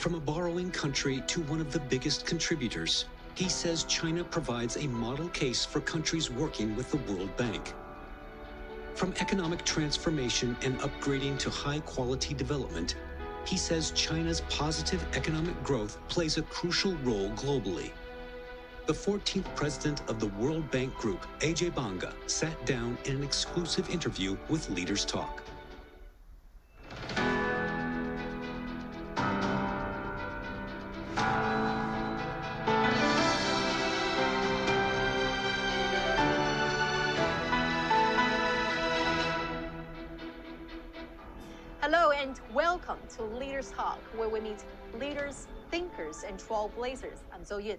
From a borrowing country to one of the biggest contributors, he says China provides a model case for countries working with the World Bank. From economic transformation and upgrading to high-quality development, he says China's positive economic growth plays a crucial role globally. The 14th president of the World Bank Group, AJ Banga, sat down in an exclusive interview with Leaders Talk. Hello and welcome to Leaders Talk, where we meet leaders, thinkers, and trailblazers. I'm Zhou Yun.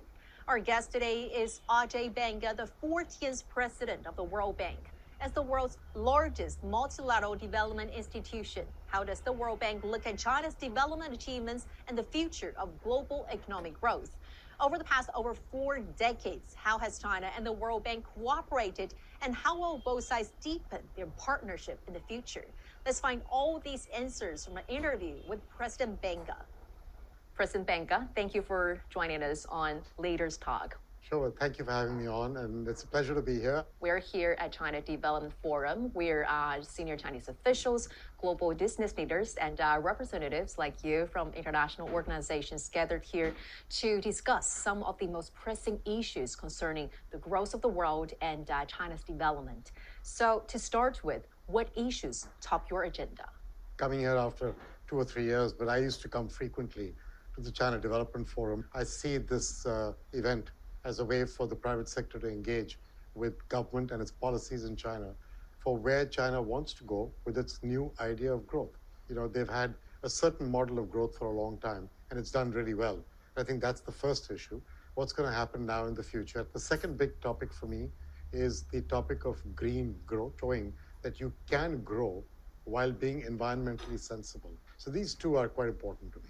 Our guest today is Ajay Banga, the 14th president of the World Bank. As the world's largest multilateral development institution, how does the World Bank look at China's development achievements and the future of global economic growth? Over the past 4 decades, how has China and the World Bank cooperated, and how will both sides deepen their partnership in the future? Let's find all these answers from an interview with President Banga. President Banga, thank you for joining us on Leaders Talk. Sure, thank you for having me on, and it's a pleasure to be here. We're here at China Development Forum. We're senior Chinese officials, global business leaders, and representatives like you from international organizations gathered here to discuss some of the most pressing issues concerning the growth of the world and China's development. So to start with, what issues top your agenda? Coming here after 2 or 3 years, but I used to come frequently to the China Development Forum. I see this event as a way for the private sector to engage with government and its policies in China for where China wants to go with its new idea of growth. You know, they've had a certain model of growth for a long time, and it's done really well. I think that's the first issue. What's going to happen now in the future? The second big topic for me is the topic of green growth, showing that you can grow while being environmentally sensible. So these two are quite important to me.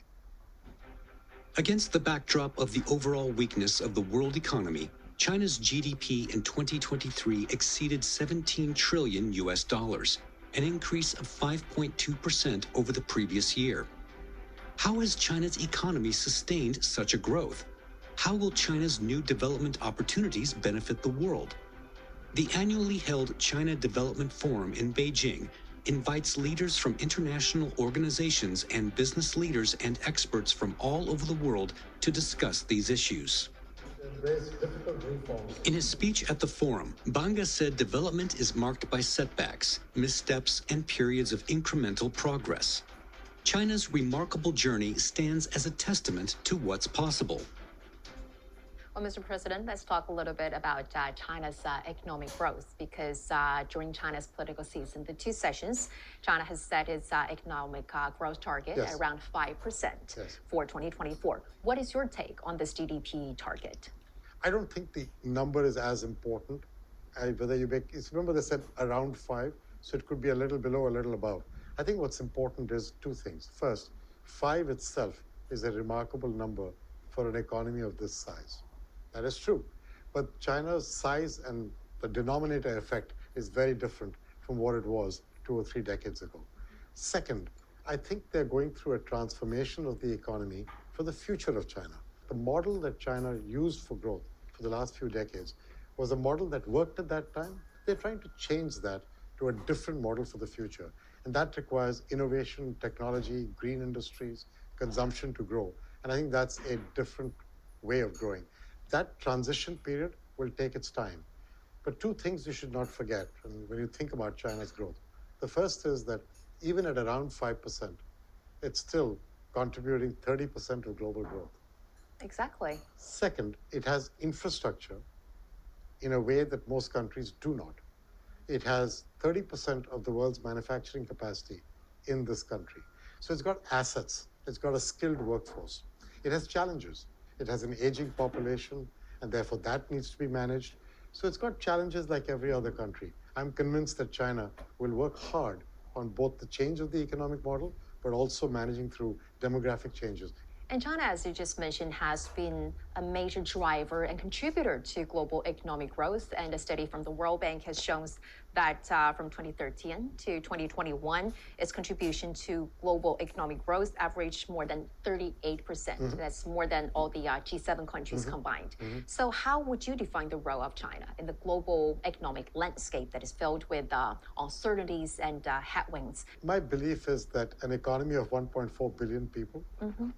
Against the backdrop of the overall weakness of the world economy, China's GDP in 2023 exceeded $17 trillion, an increase of 5.2% over the previous year. How has China's economy sustained such a growth? How will China's new development opportunities benefit the world? The annually held China Development Forum in Beijing invites leaders from international organizations and business leaders and experts from all over the world to discuss these issues. In his speech at the forum, Banga said development is marked by setbacks, missteps, and periods of incremental progress. China's remarkable journey stands as a testament to what's possible. Well, Mr. President, let's talk a little bit about China's economic growth, because during China's political season, the 2 sessions, China has set its economic growth target at around 5% for 2024. What is your take on this GDP target? I don't think the number is as important. Whether you make, remember they said around 5, so it could be a little below, a little above. I think what's important is 2 things. First, 5 itself is a remarkable number for an economy of this size. That is true. But China's size and the denominator effect is very different from what it was 2 or 3 decades ago. Second, I think they're going through a transformation of the economy for the future of China. The model that China used for growth for the last few decades was a model that worked at that time. They're trying to change that to a different model for the future. And that requires innovation, technology, green industries, consumption to grow. And I think that's a different way of growing. That transition period will take its time. But 2 things you should not forget when you think about China's growth. The first is that even at around 5%, it's still contributing 30% of global growth. Exactly. Second, it has infrastructure in a way that most countries do not. It has 30% of the world's manufacturing capacity in this country. So it's got assets. It's got a skilled workforce. It has challenges. It has an aging population, and therefore that needs to be managed. So it's got challenges like every other country. I'm convinced that China will work hard on both the change of the economic model, but also managing through demographic changes. And China, as you just mentioned, has been a major driver and contributor to global economic growth. And a study from the World Bank has shown that from 2013 to 2021, its contribution to global economic growth averaged more than 38%. That's more than all the G7 countries combined. So how would you define the role of China in the global economic landscape that is filled with uncertainties and headwinds? My belief is that an economy of 1.4 billion people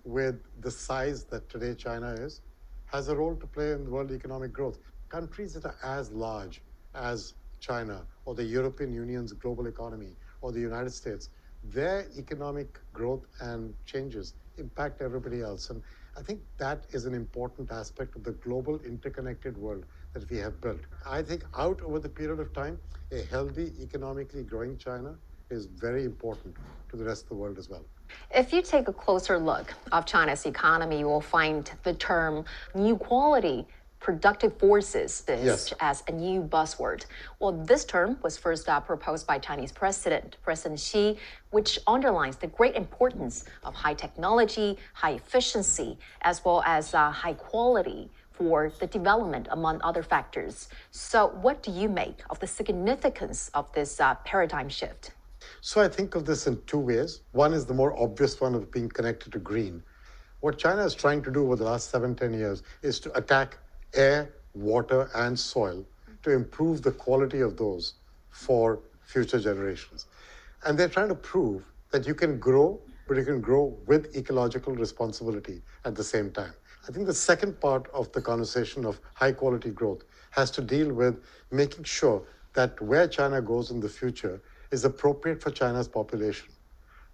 with the size that today China is has a role to play in world economic growth. Countries that are as large as China or the European Union's global economy or the United States, their economic growth and changes impact everybody else. And I think that is an important aspect of the global interconnected world that we have built. I think out over the period of time, a healthy, economically growing China is very important to the rest of the world as well. If you take a closer look of China's economy, you will find the term new quality productive forces as a new buzzword. Well, this term was first proposed by Chinese President Xi, which underlines the great importance of high technology, high efficiency, as well as high quality for the development, among other factors. So what do you make of the significance of this paradigm shift? So I think of this in two ways. One is the more obvious one of being connected to green. What China is trying to do over the last 7-10 years is to attack air, water, and soil to improve the quality of those for future generations. And they're trying to prove that you can grow, but you can grow with ecological responsibility at the same time. I think the second part of the conversation of high quality growth has to deal with making sure that where China goes in the future is appropriate for China's population.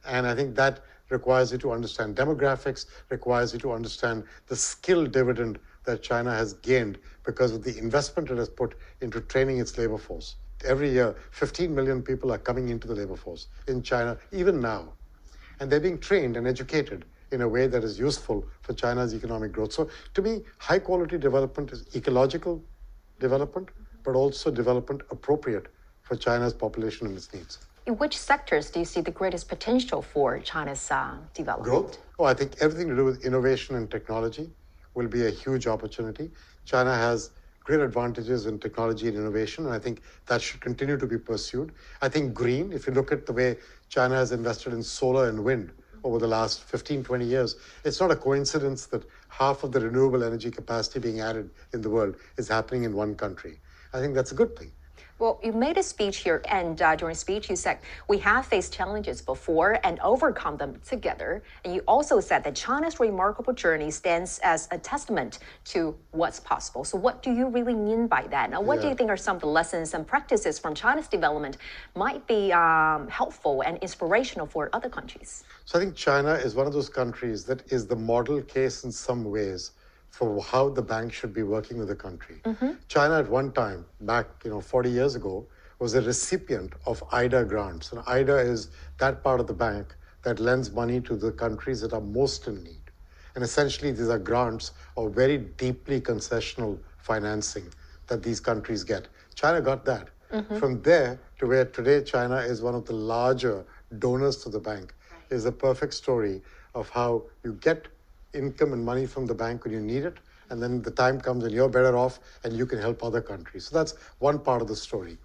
And I think that requires you to understand demographics, requires you to understand the skill dividend that China has gained because of the investment it has put into training its labor force. Every year, 15 million people are coming into the labor force in China, even now. And they're being trained and educated in a way that is useful for China's economic growth. So to me, high quality development is ecological development, but also development appropriate for China's population and its needs. In which sectors do you see the greatest potential for China's development? Growth? Oh, I think everything to do with innovation and technology will be a huge opportunity. China has great advantages in technology and innovation, and I think that should continue to be pursued. I think green, if you look at the way China has invested in solar and wind over the last 15, 20 years, it's not a coincidence that half of the renewable energy capacity being added in the world is happening in one country. I think that's a good thing. Well, you made a speech here, and during speech you said, we have faced challenges before and overcome them together. And you also said that China's remarkable journey stands as a testament to what's possible. So what do you really mean by that? Now, what do you think are some of the lessons and practices from China's development might be helpful and inspirational for other countries? So I think China is one of those countries that is the model case in some ways for how the bank should be working with the country. China at one time, back 40 years ago, was a recipient of IDA grants. And IDA is that part of the bank that lends money to the countries that are most in need. And essentially, these are grants or very deeply concessional financing that these countries get. China got that. From there to where today China is one of the larger donors to the bank is a perfect story of how you get income and money from the bank when you need it, and then the time comes and you're better off and you can help other countries. So that's one part of the story.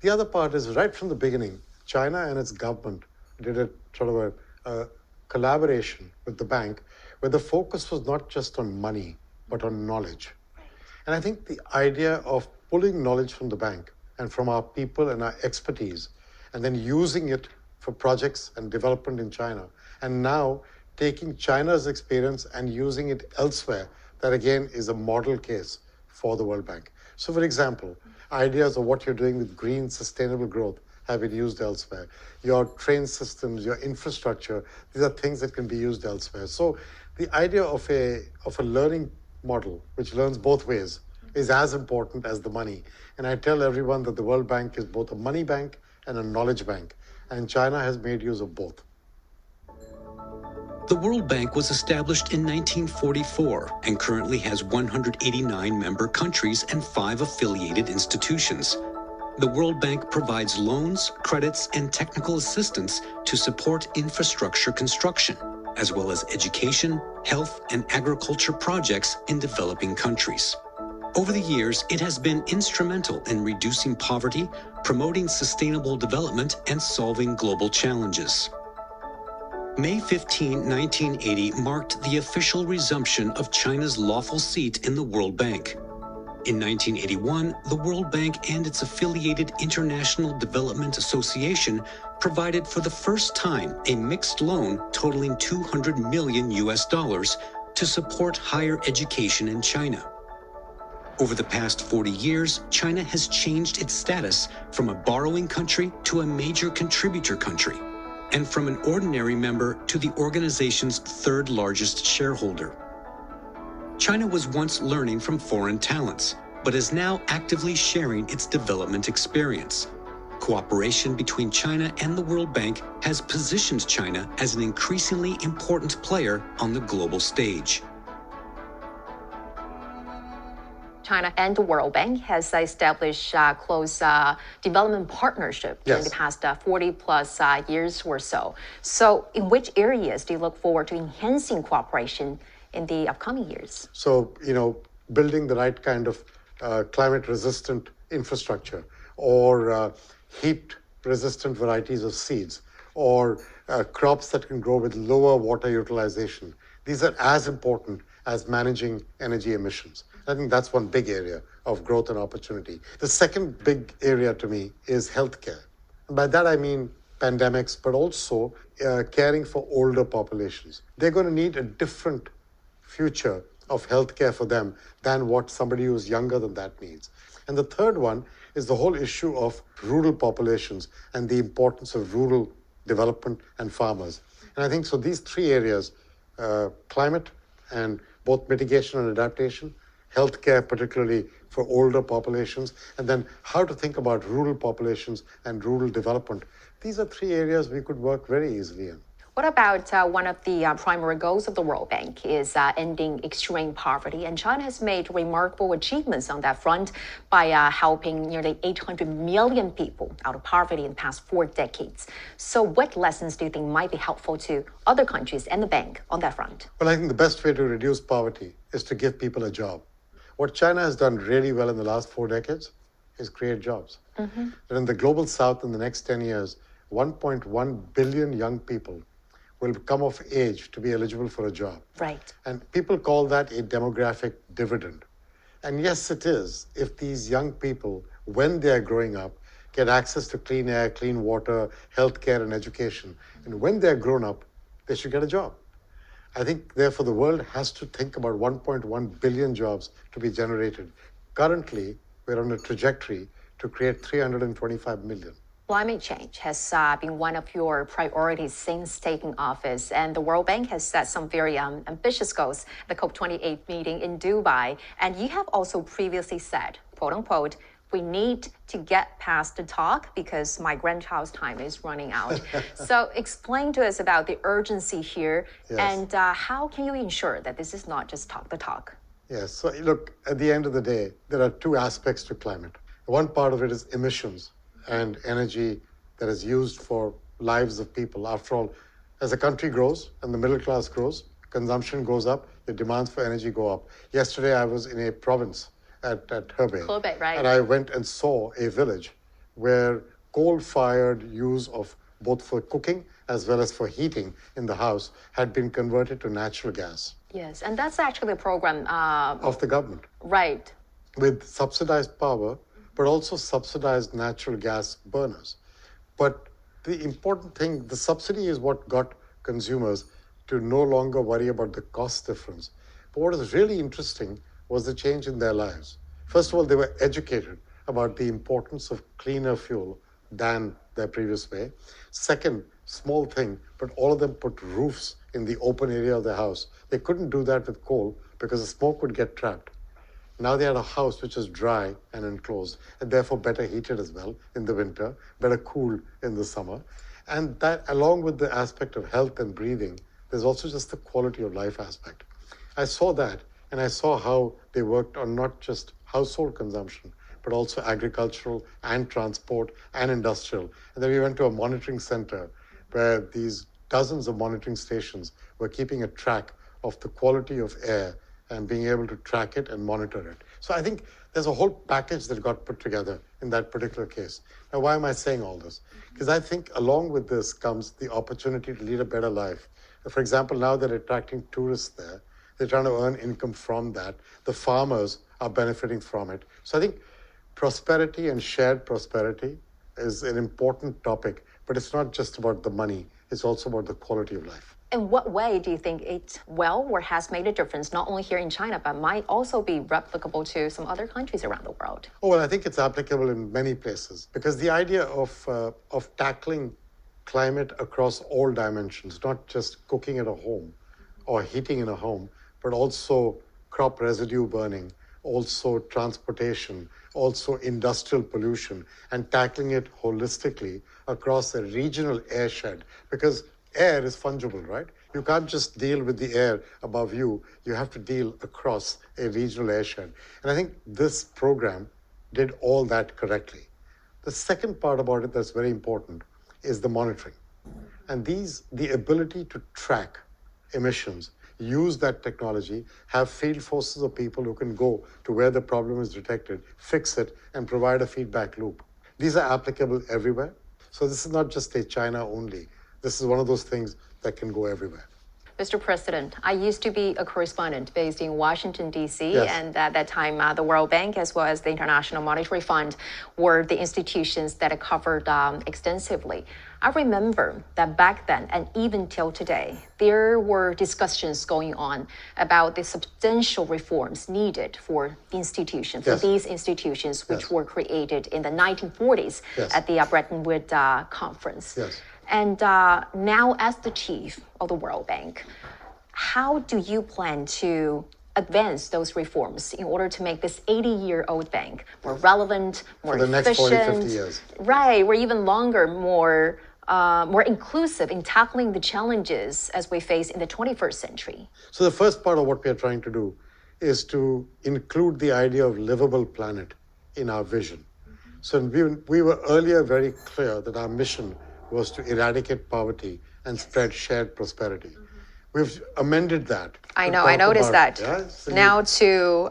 The other part is right from the beginning, China and its government did a sort of a collaboration with the bank where the focus was not just on money, but on knowledge. And I think the idea of pulling knowledge from the bank and from our people and our expertise, and then using it for projects and development in China, and now taking China's experience and using it elsewhere, that again is a model case for the World Bank. So for example, ideas of what you're doing with green sustainable growth have been used elsewhere. Your train systems, your infrastructure, these are things that can be used elsewhere. So the idea of a learning model, which learns both ways, is as important as the money. And I tell everyone that the World Bank is both a money bank and a knowledge bank. And China has made use of both. The World Bank was established in 1944 and currently has 189 member countries and 5 affiliated institutions. The World Bank provides loans, credits, and technical assistance to support infrastructure construction, as well as education, health, and agriculture projects in developing countries. Over the years, it has been instrumental in reducing poverty, promoting sustainable development, and solving global challenges. May 15, 1980 marked the official resumption of China's lawful seat in the World Bank. In 1981, the World Bank and its affiliated International Development Association provided for the first time a mixed loan totaling $200 million to support higher education in China. Over the past 40 years, China has changed its status from a borrowing country to a major contributor country, and from an ordinary member to the organization's third largest shareholder. China was once learning from foreign talents, but is now actively sharing its development experience. Cooperation between China and the World Bank has positioned China as an increasingly important player on the global stage. China and the World Bank has established close development partnership during the past 40 plus years or so. So in which areas do you look forward to enhancing cooperation in the upcoming years? So, building the right kind of climate-resistant infrastructure, or heat-resistant varieties of seeds, or crops that can grow with lower water utilization. These are as important as managing energy emissions. I think that's one big area of growth and opportunity. The second big area to me is healthcare. By that I mean pandemics, but also caring for older populations. They're going to need a different future of healthcare for them than what somebody who's younger than that needs. And the third one is the whole issue of rural populations and the importance of rural development and farmers. And I think so these three areas, climate and both mitigation and adaptation, healthcare particularly for older populations, and then how to think about rural populations and rural development. These are three areas we could work very easily in. What about one of the primary goals of the World Bank is ending extreme poverty? And China has made remarkable achievements on that front by helping nearly 800 million people out of poverty in the past 4 decades. So what lessons do you think might be helpful to other countries and the bank on that front? Well, I think the best way to reduce poverty is to give people a job. What China has done really well in the last 4 decades is create jobs. And in the global south in the next 10 years, 1.1 billion young people will come of age to be eligible for a job. Right. And people call that a demographic dividend. And yes, it is. If these young people, when they're growing up, get access to clean air, clean water, healthcare, and education, and when they're grown up, they should get a job. I think, therefore, the world has to think about 1.1 billion jobs to be generated. Currently, we're on a trajectory to create 325 million. Climate change has been one of your priorities since taking office, and the World Bank has set some very ambitious goals at the COP28 meeting in Dubai. And you have also previously said, quote unquote, we need to get past the talk because my grandchild's time is running out. So explain to us about the urgency here and how can you ensure that this is not just talk the talk? Yes, so look, at the end of the day, there are two aspects to climate. One part of it is emissions and energy that is used for lives of people. After all, as a country grows and the middle class grows, consumption goes up, the demands for energy go up. Yesterday, I was in a province at Hebei, right? And I went and saw a village where coal-fired use of both for cooking as well as for heating in the house had been converted to natural gas. Yes, and that's actually a program of the government. Right. With subsidized power, but also subsidized natural gas burners. But the important thing, the subsidy is what got consumers to no longer worry about the cost difference. But what is really interesting was the change in their lives. First of all, they were educated about the importance of cleaner fuel than their previous way. Second, small thing, but all of them put roofs in the open area of their house. They couldn't do that with coal because the smoke would get trapped. Now they had a house which is dry and enclosed, and therefore better heated as well in the winter, better cooled in the summer. And that, along with the aspect of health and breathing, there's also just the quality of life aspect. I saw that, and I saw how they worked on not just household consumption, but also agricultural and transport and industrial. And then we went to a monitoring center where these dozens of monitoring stations were keeping a track of the quality of air and being able to track it and monitor it. So I think there's a whole package that got put together in that particular case. Now, why am I saying all this? Because I think along with this comes the opportunity to lead a better life. For example, now they're attracting tourists there. They're trying to earn income from that. The farmers are benefiting from it. So I think prosperity and shared prosperity is an important topic, but it's not just about the money. It's also about the quality of life. In what way do you think it or has made a difference, not only here in China, but might also be replicable to some other countries around the world? Oh, well, I think it's applicable in many places because the idea of tackling climate across all dimensions, not just cooking at a home or heating in a home, but also crop residue burning, also transportation, also industrial pollution, and tackling it holistically across a regional airshed, because air is fungible, right? You can't just deal with the air above you. You have to deal across a regional airshed. And I think this program did all that correctly. The second part about it that's very important is the monitoring. And the ability to track emissions, use that technology, have field forces of people who can go to where the problem is detected, fix it, and provide a feedback loop. These are applicable everywhere. So this is not just a China only. This is one of those things that can go everywhere. Mr. President, I used to be a correspondent based in Washington, D.C., Yes. and at that time, the World Bank as well as the International Monetary Fund were the institutions that I covered extensively. I remember that back then, and even till today, there were discussions going on about the substantial reforms needed for institutions, Yes. for these institutions which Yes. were created in the 1940s Yes. at the Bretton Woods Conference. Yes. And now, as the chief of the World Bank, how do you plan to advance those reforms in order to make this 80-year-old bank more relevant, more For the next efficient? 40, 50 years. Right, or even longer, more inclusive in tackling the challenges as we face in the 21st century? So the first part of what we are trying to do is to include the idea of livable planet in our vision. So we were earlier very clear that our mission was to eradicate poverty and spread shared prosperity. We've amended that. I to know, I talk noticed about- that. Yeah, so Now to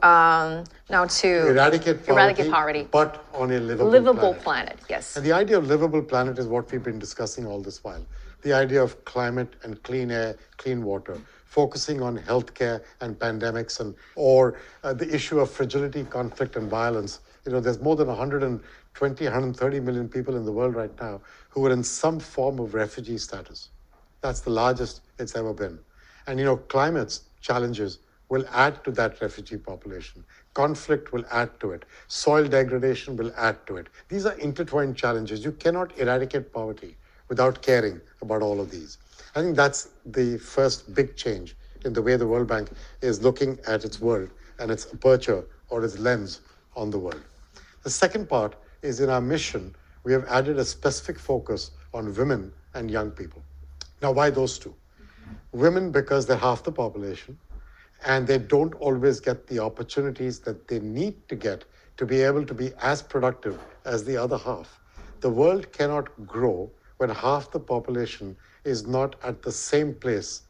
eradicate poverty, but on a livable planet. Yes. And the idea of livable planet is what we've been discussing all this while. The idea of climate and clean air, clean water, focusing on healthcare and pandemics, or the issue of fragility, conflict, and violence. You know, there's more than 120, 130 million people in the world right now who are in some form of refugee status. That's the largest it's ever been. And, you know, climate challenges will add to that refugee population. Conflict will add to it. Soil degradation will add to it. These are intertwined challenges. You cannot eradicate poverty without caring about all of these. I think that's the first big change in the way the World Bank is looking at its world and its aperture or its lens on the world. The second part is in our mission, we have added a specific focus on women and young people. Now, why those two? Women, because they're half the population, and they don't always get the opportunities that they need to get to be able to be as productive as the other half. The world cannot grow when half the population is not at the same place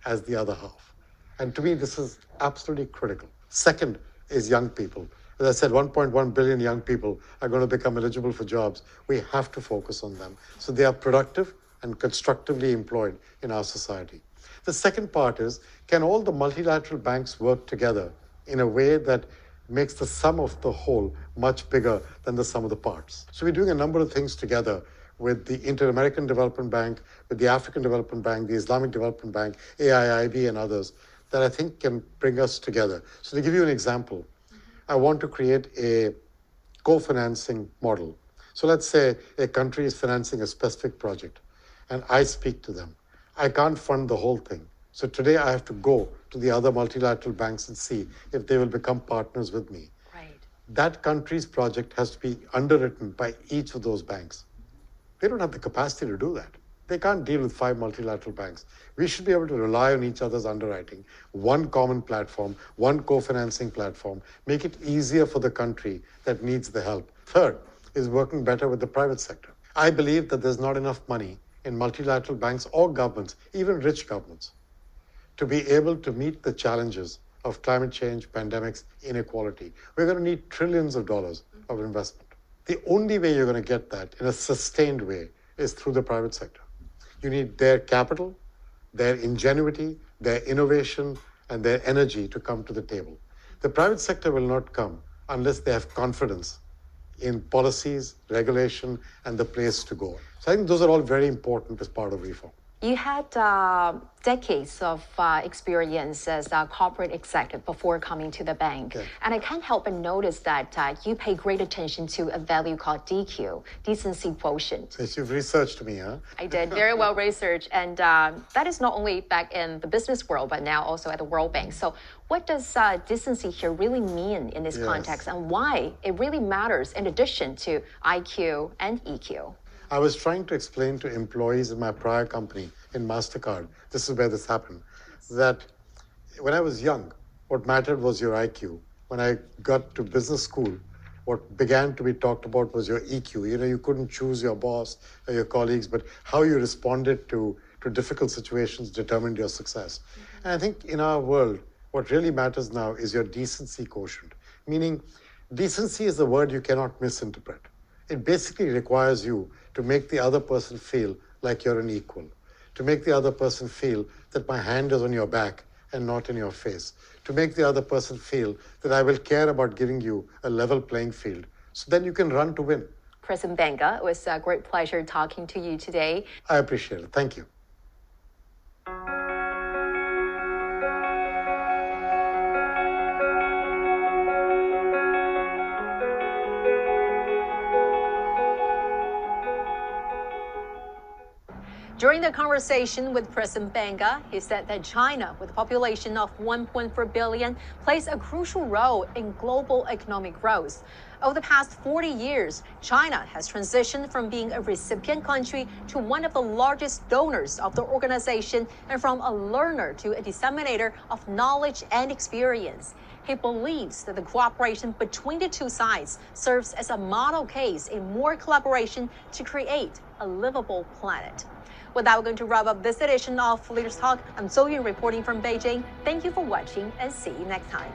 as the other half. And to me, this is absolutely critical. Second is young people. As I said, 1.1 billion young people are going to become eligible for jobs. We have to focus on them so they are productive and constructively employed in our society. The second part is, can all the multilateral banks work together in a way that makes the sum of the whole much bigger than the sum of the parts? So we're doing a number of things together with the Inter-American Development Bank, with the African Development Bank, the Islamic Development Bank, AIIB, and others that I think can bring us together. So to give you an example, I want to create a co-financing model. So let's say a country is financing a specific project, and I speak to them. I can't fund the whole thing. So today I have to go to the other multilateral banks and see if they will become partners with me. Right. That country's project has to be underwritten by each of those banks. They don't have the capacity to do that. They can't deal with 5 multilateral banks. We should be able to rely on each other's underwriting, one common platform, one co-financing platform, make it easier for the country that needs the help. Third is working better with the private sector. I believe that there's not enough money in multilateral banks or governments, even rich governments, to be able to meet the challenges of climate change, pandemics, inequality. We're going to need trillions of dollars of investment. The only way you're going to get that in a sustained way is through the private sector. You need their capital, their ingenuity, their innovation, and their energy to come to the table. The private sector will not come unless they have confidence in policies, regulation, and the place to go. So I think those are all very important as part of reform. You had decades of experience as a corporate executive before coming to the bank. Yeah. And I can't help but notice that you pay great attention to a value called DQ, decency quotient. So you've researched me, huh? I did very well research. And that is not only back in the business world, but now also at the World Bank. So what does decency here really mean in this context, and why it really matters in addition to IQ and EQ? I was trying to explain to employees in my prior company, in MasterCard, this is where this happened, that when I was young, what mattered was your IQ. When I got to business school, what began to be talked about was your EQ. You know, you couldn't choose your boss or your colleagues, but how you responded to difficult situations determined your success. And I think in our world, what really matters now is your decency quotient, meaning decency is a word you cannot misinterpret. It basically requires you to make the other person feel like you're an equal, to make the other person feel that my hand is on your back and not in your face, to make the other person feel that I will care about giving you a level playing field, so then you can run to win. President Banga, it was a great pleasure talking to you today. I appreciate it. Thank you. During the conversation with President Banga, he said that China, with a population of 1.4 billion, plays a crucial role in global economic growth. Over the past 40 years, China has transitioned from being a recipient country to one of the largest donors of the organization, and from a learner to a disseminator of knowledge and experience. He believes that the cooperation between the two sides serves as a model case in more collaboration to create a livable planet. With that, we're going to wrap up this edition of Leaders Talk. I'm Zhou Yun reporting from Beijing. Thank you for watching, and see you next time.